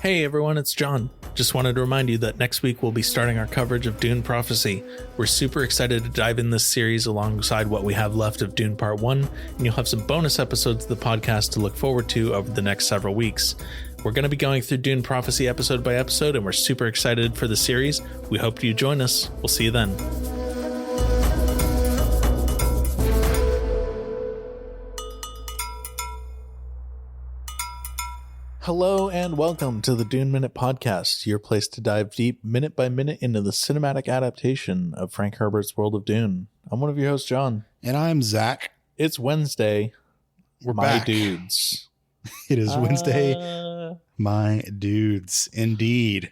Hey everyone, it's John. Just wanted to remind you that next week we'll be starting our coverage of Dune Prophecy. We're super excited to dive in this series alongside what we have left of Dune Part 1, and you'll have some bonus episodes of the podcast to look forward to over the next several weeks. We're going to be going through Dune Prophecy episode by episode, and we're super excited for the series. We hope you join us. We'll see you then. Hello and welcome to the Dune Minute Podcast, your place to dive deep minute by minute into the cinematic adaptation of Frank Herbert's World of Dune. I'm one of your hosts, John. And I'm Zach. It's Wednesday. We're my back. Dudes. It is Wednesday. My dudes, indeed.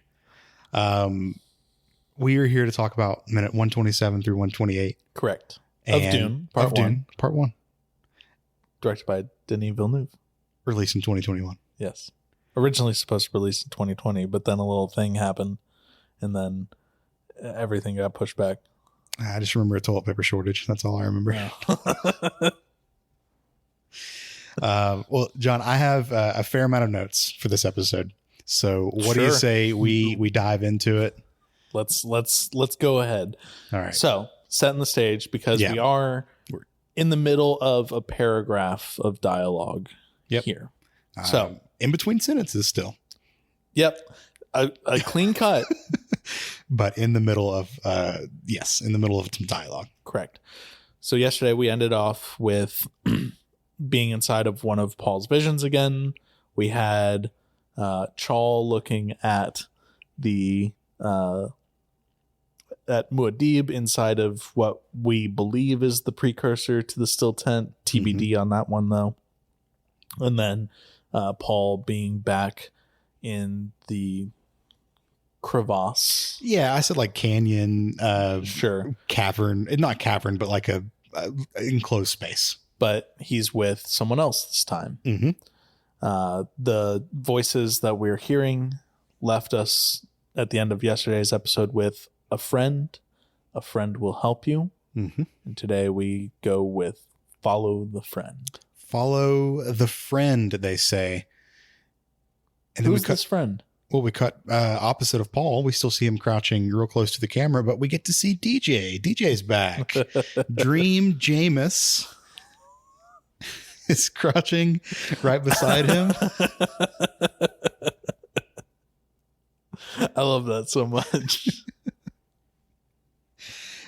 We are here to talk about minute 127 through 128. Correct. Of Dune, Part 1. Part 1. Directed by Denis Villeneuve. Released in 2021. Yes. Originally supposed to release in 2020, but then a little thing happened, and then everything got pushed back. I just remember a toilet paper shortage. That's all I remember. Yeah. Well, John, I have a fair amount of notes for this episode. So what do you say we dive into it? Let's go ahead. All right. So, setting the stage, because we are in the middle of a paragraph of dialogue here. So, in between sentences still. Yep. A clean cut. But in the middle of, in the middle of some dialogue. Correct. So yesterday we ended off with being inside of one of Paul's visions again. We had Chaul looking at the at Muad'Dib inside of what we believe is the precursor to the still tent. TBD on that one, though. And then Paul being back in the crevasse. Yeah, I said like canyon, sure, cavern, not cavern, but like a enclosed space. But he's with someone else this time. Mm-hmm. The voices that we're hearing left us at the end of yesterday's episode with a friend. A friend will help you. Mm-hmm. And today we go with follow the friend. Follow the friend, they say. And then Who's this friend? Well, we cut opposite of Paul. We still see him crouching real close to the camera, but we get to see DJ. DJ's back. Dream Jameis is crouching right beside him. I love that so much.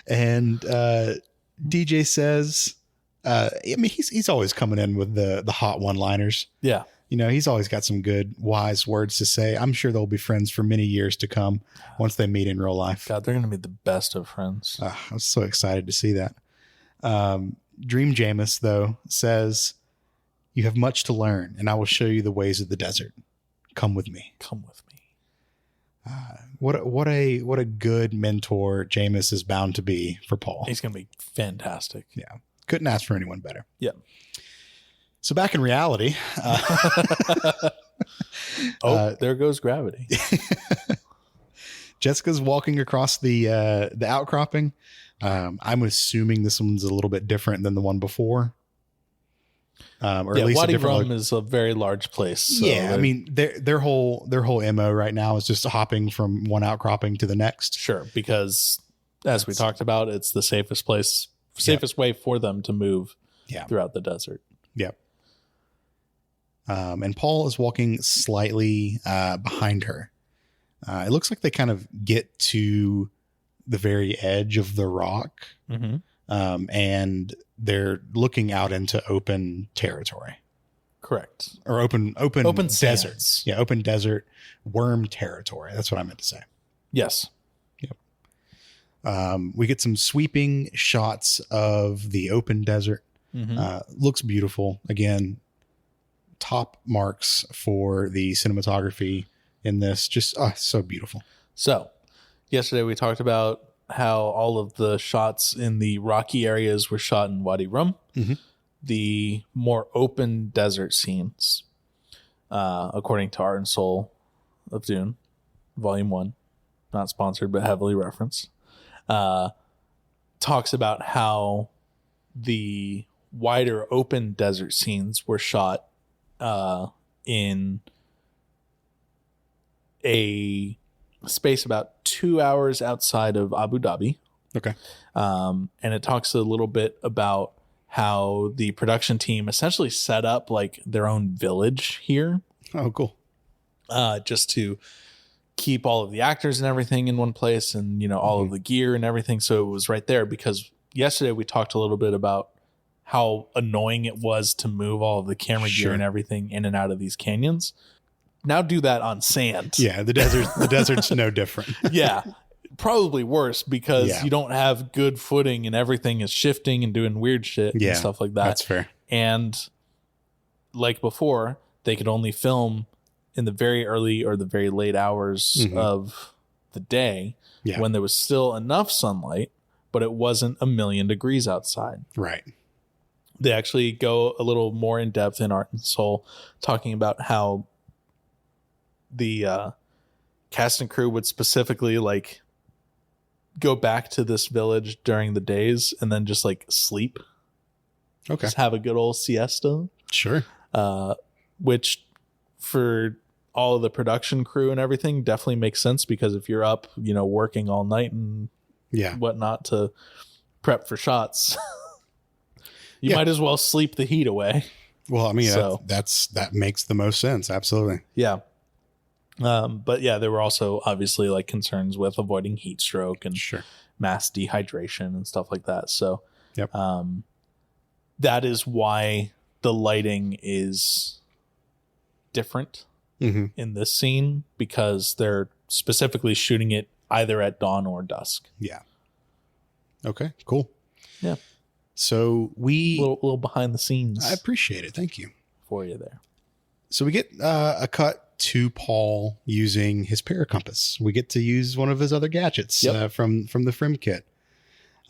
And DJ says, I mean, he's always coming in with the hot one-liners. Yeah. You know, he's always got some good, wise words to say. I'm sure they'll be friends for many years to come once they meet in real life. God, they're going to be the best of friends. I'm so excited to see that. Dream Jameis, though, says, "You have much to learn, and I will show you the ways of the desert. Come with me." Come with me. What a good mentor Jameis is bound to be for Paul. He's going to be fantastic. Yeah. Couldn't ask for anyone better. Yeah. So back in reality. There goes gravity. Jessica's walking across the outcropping. I'm assuming this one's a little bit different than the one before. Or at least Wadi Rum is a very large place. So I mean, their whole MO right now is just hopping from one outcropping to the next. Sure, because as we talked about, it's the safest way for them to move throughout the desert. Yep. And Paul is walking slightly behind her. It looks like they kind of get to the very edge of the rock. Mm-hmm. And they're looking out into open territory. Correct. Or open deserts. Sands. Yeah, open desert, worm territory. That's what I meant to say. Yes. Yep. We get some sweeping shots of the open desert. Mm-hmm. Looks beautiful. Again, top marks for the cinematography in this. Just so beautiful. So, yesterday we talked about how all of the shots in the rocky areas were shot in Wadi Rum. Mm-hmm. The more open desert scenes, according to Art and Soul of Dune, Volume 1, not sponsored but heavily referenced, talks about how the wider open desert scenes were shot in a space about 2 hours outside of Abu Dhabi. Okay. And it talks a little bit about how the production team essentially set up like their own village here. Oh, cool. Just to keep all of the actors and everything in one place, and, you know, all of the gear and everything. So it was right there, because yesterday we talked a little bit about how annoying it was to move all of the camera gear and everything in and out of these canyons. Now do that on sand. Yeah, the desert's no different. Yeah. Probably worse, because you don't have good footing and everything is shifting and doing weird shit and stuff like that. That's fair. And like before, they could only film in the very early or the very late hours of the day when there was still enough sunlight, but it wasn't 1,000,000 degrees outside. Right. They actually go a little more in depth in Art and Soul, talking about how the cast and crew would specifically like go back to this village during the days and then just like sleep. Okay. Just have a good old siesta. Sure. Which for all of the production crew and everything definitely makes sense, because if you're up, you know, working all night and whatnot to prep for shots, you might as well sleep the heat away. Well, I mean, that makes the most sense. Absolutely. Yeah. But yeah, there were also obviously like concerns with avoiding heat stroke and mass dehydration and stuff like that. So that is why the lighting is different in this scene, because they're specifically shooting it either at dawn or dusk. Yeah. Okay, cool. Yeah. So we... A little behind the scenes. I appreciate it. Thank you. For you there. So we get a cut to Paul using his paracompass. We get to use one of his other gadgets from the Frim kit.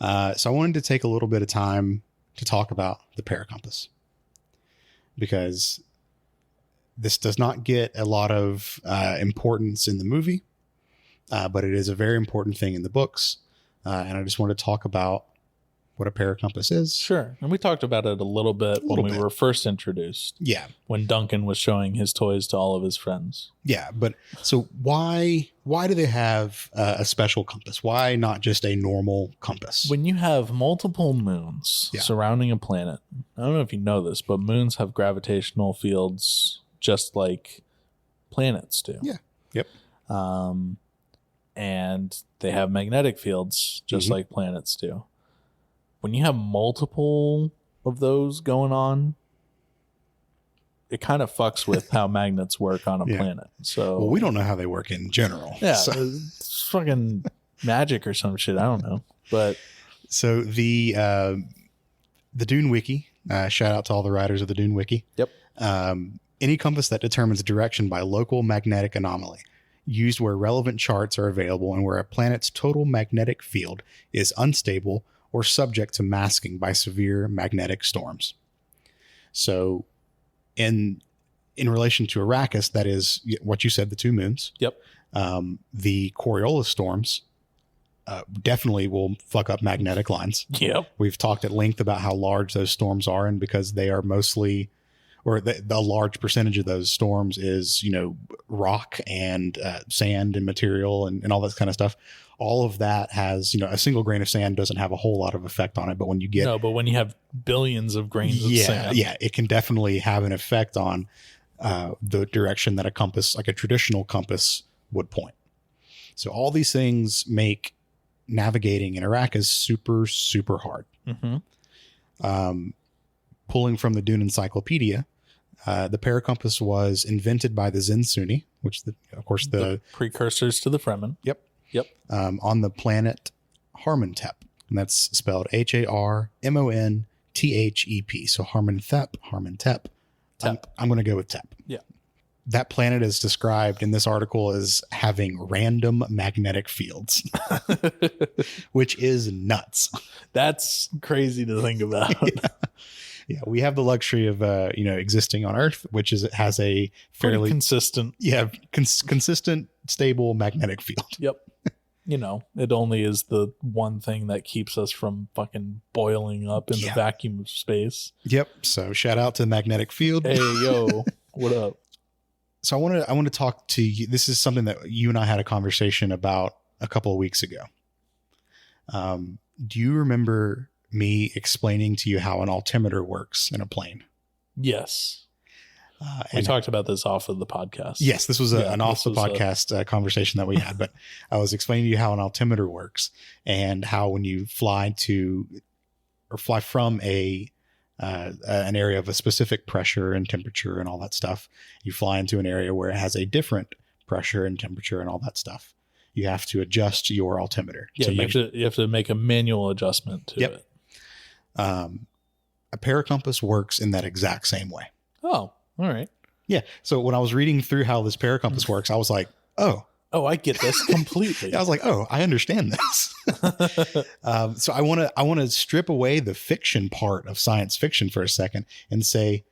So I wanted to take a little bit of time to talk about the paracompass, because this does not get a lot of importance in the movie, but it is a very important thing in the books. And I just want to talk about what a paracompass is. Sure. And we talked about it a little bit when we were first introduced. Yeah. When Duncan was showing his toys to all of his friends. Yeah. But so why do they have a special compass? Why not just a normal compass? When you have multiple moons surrounding a planet, I don't know if you know this, but moons have gravitational fields just like planets do. Yeah. Yep. And they have magnetic fields just like planets do. When you have multiple of those going on, it kind of fucks with how magnets work on a planet. So, well, we don't know how they work in general. Yeah, so. It's fucking magic or some shit. I don't know. But so the Dune Wiki, shout out to all the writers of the Dune Wiki. Yep. Any compass that determines direction by local magnetic anomaly, used where relevant charts are available and where a planet's total magnetic field is unstable or subject to masking by severe magnetic storms. So in relation to Arrakis, that is what you said, the two moons. Yep. The Coriolis storms definitely will fuck up magnetic lines. Yep. We've talked at length about how large those storms are, and because they are mostly, or the large percentage of those storms is, you know, rock and sand and material and all that kind of stuff. All of that has, you know, a single grain of sand doesn't have a whole lot of effect on it. But when you get... No, but when you have billions of grains of sand. Yeah, it can definitely have an effect on the direction that a compass, like a traditional compass, would point. So all these things make navigating in Arrakis super, super hard. Pulling from the Dune Encyclopedia, the paracompass was invented by the Zensunni, which, of course, the precursors to the Fremen. Yep. On the planet Harmonthep, and that's spelled Harmonthep. So Harmonthep. I'm going to go with Tep. Yeah. That planet is described in this article as having random magnetic fields, which is nuts. That's crazy to think about. Yeah, we have the luxury of existing on Earth, which is it has a fairly consistent, consistent, stable magnetic field. Yep. You know, it only is the one thing that keeps us from fucking boiling up in the vacuum of space. Yep. So shout out to the magnetic field. Hey, yo, what up? So I want to talk to you. This is something that you and I had a conversation about a couple of weeks ago. Do you remember me explaining to you how an altimeter works in a plane? Yes. We talked about this off of the podcast. Yes, this was an off the podcast conversation that we had, but I was explaining to you how an altimeter works and how when you fly from an area of a specific pressure and temperature and all that stuff, you fly into an area where it has a different pressure and temperature and all that stuff. You have to adjust your altimeter. Yeah, you have to make a manual adjustment to it. A paracompass works in that exact same way. Oh, all right. Yeah. So when I was reading through how this paracompass works, I was like, oh, I get this completely. I was like, oh, I understand this. So I want to strip away the fiction part of science fiction for a second and say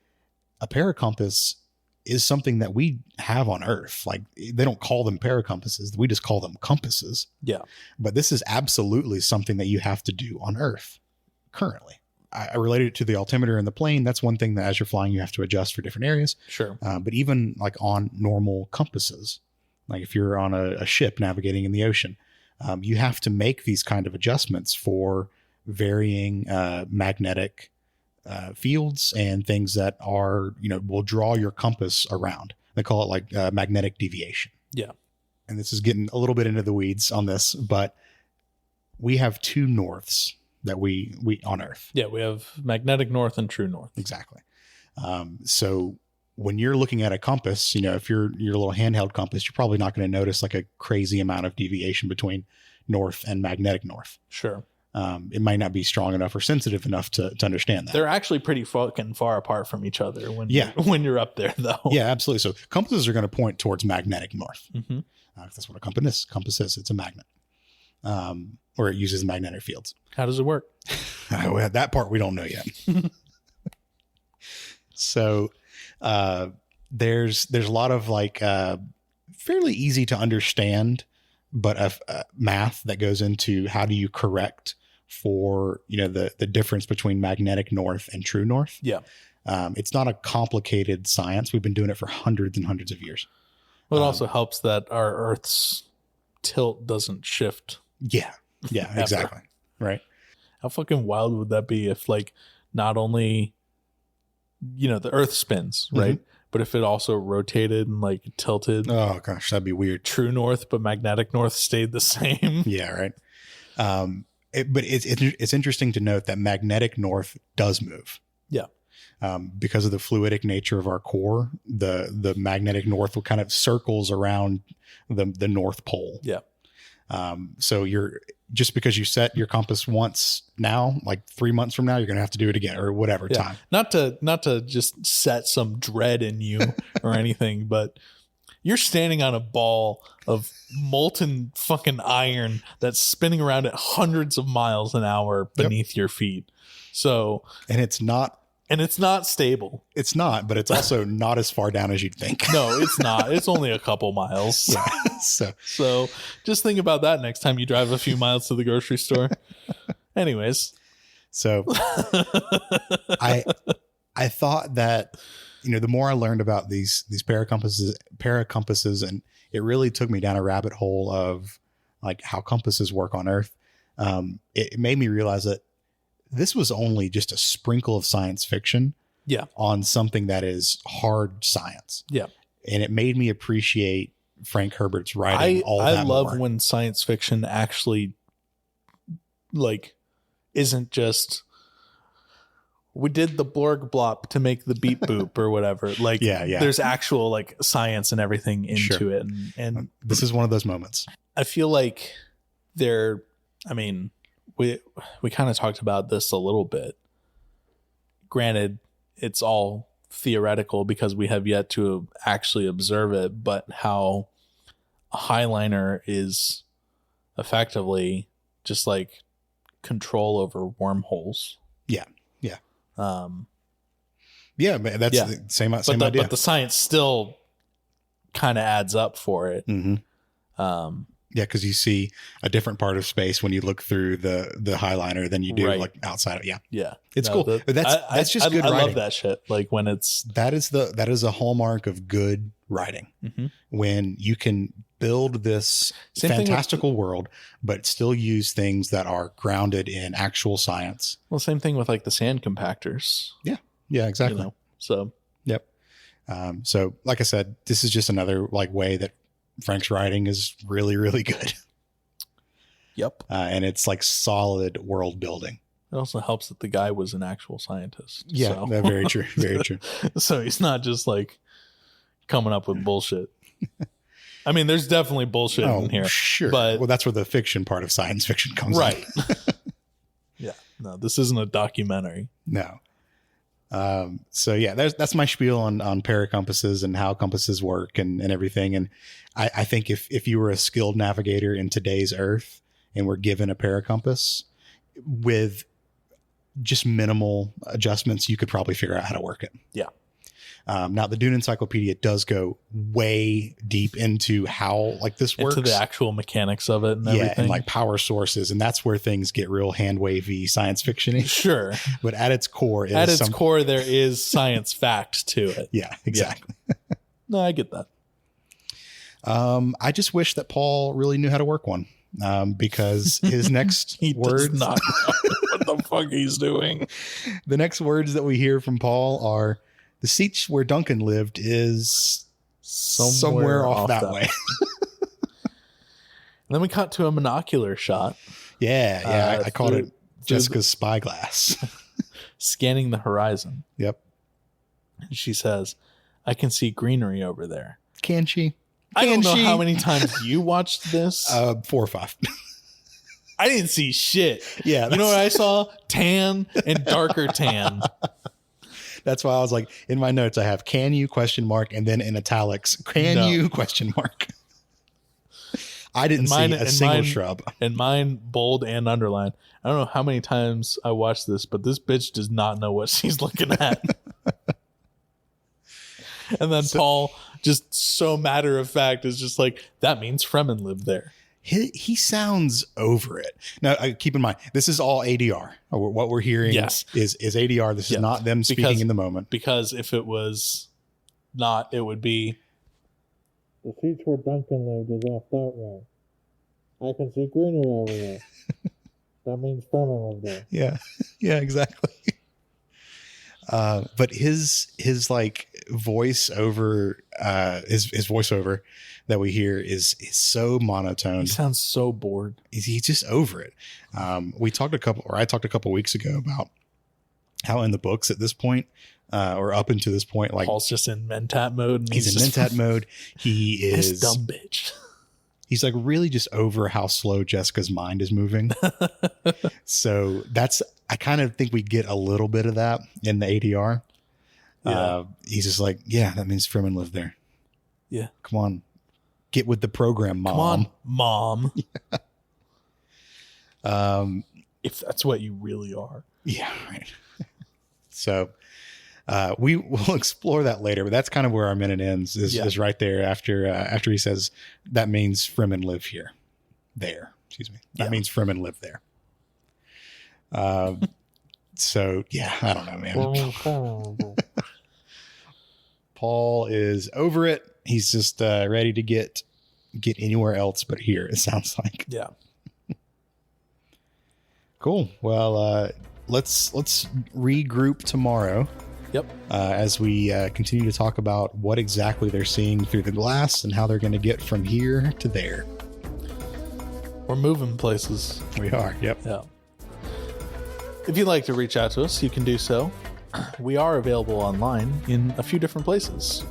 a paracompass is something that we have on Earth. Like, they don't call them paracompasses. We just call them compasses. Yeah. But this is absolutely something that you have to do on Earth currently. I related it to the altimeter in the plane. That's one thing that as you're flying, you have to adjust for different areas. Sure. But even like on normal compasses, like if you're on a ship navigating in the ocean, you have to make these kind of adjustments for varying magnetic fields and things that are, will draw your compass around. They call it like magnetic deviation. Yeah. And this is getting a little bit into the weeds on this, but we have two norths that we on Earth. Yeah, we have magnetic north and true north. Exactly. So when you're looking at a compass, if you're your little handheld compass, you're probably not going to notice like a crazy amount of deviation between north and magnetic north. Sure. It might not be strong enough or sensitive enough to understand that. They're actually pretty fucking far apart from each other when you're up there, though. Yeah, absolutely. So compasses are going to point towards magnetic north. Mm-hmm. That's what a compass is. It's a magnet. Or it uses magnetic fields. How does it work? That part we don't know yet. So there's a lot of like fairly easy to understand, but math that goes into how do you correct for the difference between magnetic north and true north. Yeah. It's not a complicated science. We've been doing it for hundreds and hundreds of years. Well, it also helps that our Earth's tilt doesn't shift. Yeah. Yeah, exactly. Right. How fucking wild would that be if like not only, the Earth spins, right? Mm-hmm. But if it also rotated and like tilted. Oh gosh, that'd be weird. True north, but magnetic north stayed the same. Yeah, right. But it's interesting to note that magnetic north does move. Yeah. Because of the fluidic nature of our core, the magnetic north will kind of circles around the North Pole. Yeah. So just because you set your compass once now, like 3 months from now, you're going to have to do it again or whatever time. Not to just set some dread in you or anything, but you're standing on a ball of molten fucking iron that's spinning around at hundreds of miles an hour beneath your feet. So, and it's not stable. It's not, but it's also not as far down as you'd think. No, it's not. It's only a couple miles. Yeah. So just think about that next time you drive a few miles to the grocery store. Anyways. So I thought that, the more I learned about these paracompasses, and it really took me down a rabbit hole of like how compasses work on Earth. It made me realize that this was only just a sprinkle of science fiction on something that is hard science. Yeah. And it made me appreciate Frank Herbert's writing I love when science fiction actually like isn't just we did the Borg blop to make the beep boop or whatever. Like there's actual like science and everything into it. And this is one of those moments. I feel like we kind of talked about this a little bit. Granted, it's all theoretical because we have yet to actually observe it, but how a highliner is effectively just like control over wormholes. Yeah. Yeah. But that's the same idea. But the science still kind of adds up for it. Mm-hmm. Yeah, because you see a different part of space when you look through the highliner than you do like outside of it's cool. That's just good writing. I love that shit. Like when it's that is a hallmark of good writing. Mm-hmm. When you can build this fantastical world, but still use things that are grounded in actual science. Well, same thing with like the sand compactors. Yeah, exactly. So, yep. So like I said, this is just another like way that Frank's writing is really, really good. Yep. And it's like solid world building. It also helps that the guy was an actual scientist. Yeah, very true. Very true. So he's not just like coming up with bullshit. I mean, there's definitely bullshit in here. Sure. But well, that's where the fiction part of science fiction comes right. in. Yeah. No, this isn't a documentary. No. So yeah, that's my spiel on paracompasses and how compasses work and everything. And I think if you were a skilled navigator in today's Earth and were given a paracompass with just minimal adjustments, you could probably figure out how to work it. Yeah. Now the Dune Encyclopedia does go way deep into how like this works, into the actual mechanics of it and everything. And like power sources, and that's where things get real hand wavy science fiction-y. Sure. But at its core, there is science fact to it. Yeah, exactly. Yeah. No, I get that. I just wish that Paul really knew how to work one, because his next words, does not know what the fuck he's doing. The next words that we hear from Paul are, "The seat where Duncan lived is somewhere off that way." And then we cut to a monocular shot. Yeah. I called it Jessica's spyglass. Scanning the horizon. Yep. And she says, "I can see greenery over there." Can she? I don't know how many times you watched this. 4 or 5. I didn't see shit. Yeah. You know what I saw? Tan and darker tan. That's why I was like, in my notes, I have "can you?" ? And then in italics, "can you?" ? I didn't see a single shrub. And mine bold and underlined. I don't know how many times I watched this, but this bitch does not know what she's looking at. And then Paul, just so matter of fact, is just like, that means Fremen live there. He sounds over it. Now, keep in mind, this is all ADR. What we're hearing is ADR. This is not them speaking in the moment. Because if it was not, it would be, "The seats where Duncan lived is off that way. I can see greenery over there. That means Fremen live there." Yeah, exactly. But his like voiceover, his voiceover that we hear is so monotone. He sounds so bored. He's just over it. I talked a couple weeks ago about how in the books at this point, or up until this point, like Paul's just in mentat mode. And he's in mentat mode. He is this dumb bitch. He's like really just over how slow Jessica's mind is moving. So I kind of think we get a little bit of that in the ADR. Yeah. He's just like, "Yeah, that means Fremen live there. Yeah. Come on. Get with the program, Mom." Come on, Mom. Yeah. If that's what you really are. Yeah. Right. So we will explore that later, but that's kind of where our minute ends is right there after he says, "That means Fremen live here." Excuse me. That means Fremen live there. So yeah, I don't know, man. Paul is over it. He's just ready to get anywhere else but here, it sounds like. Yeah. Cool. Well, let's regroup tomorrow. Yep. As we continue to talk about what exactly they're seeing through the glass and how they're going to get from here to there. We're moving places. We are. Yep. Yeah. If you'd like to reach out to us, you can do so. We are available online in a few different places.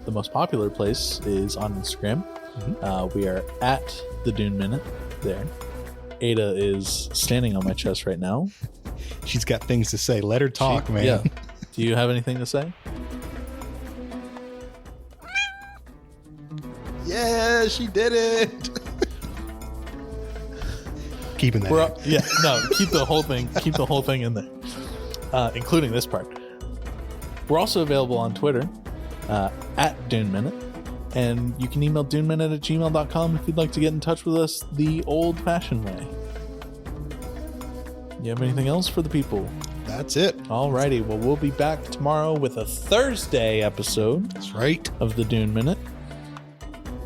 The most popular place is on Instagram. Mm-hmm. We are at the Dune Minute there. Ada is standing on my chest right now. She's got things to say. Let her talk, man. Yeah. Do you have anything to say? Yeah, she did it. Keeping that. Keep the whole thing. Keep the whole thing in there, including this part. We're also available on Twitter at Dune Minute, and you can email duneminute@gmail.com if you'd like to get in touch with us the old-fashioned way. You have anything else for the people? That's it. Alrighty, well, we'll be back tomorrow with a Thursday episode That's right. of the Dune Minute.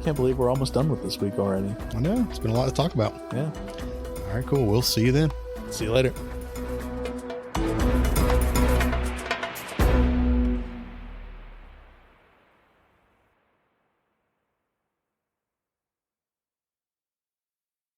Can't believe we're almost done with this week already. I know. It's been a lot to talk about. Yeah. All right, cool. We'll see you then. See you later.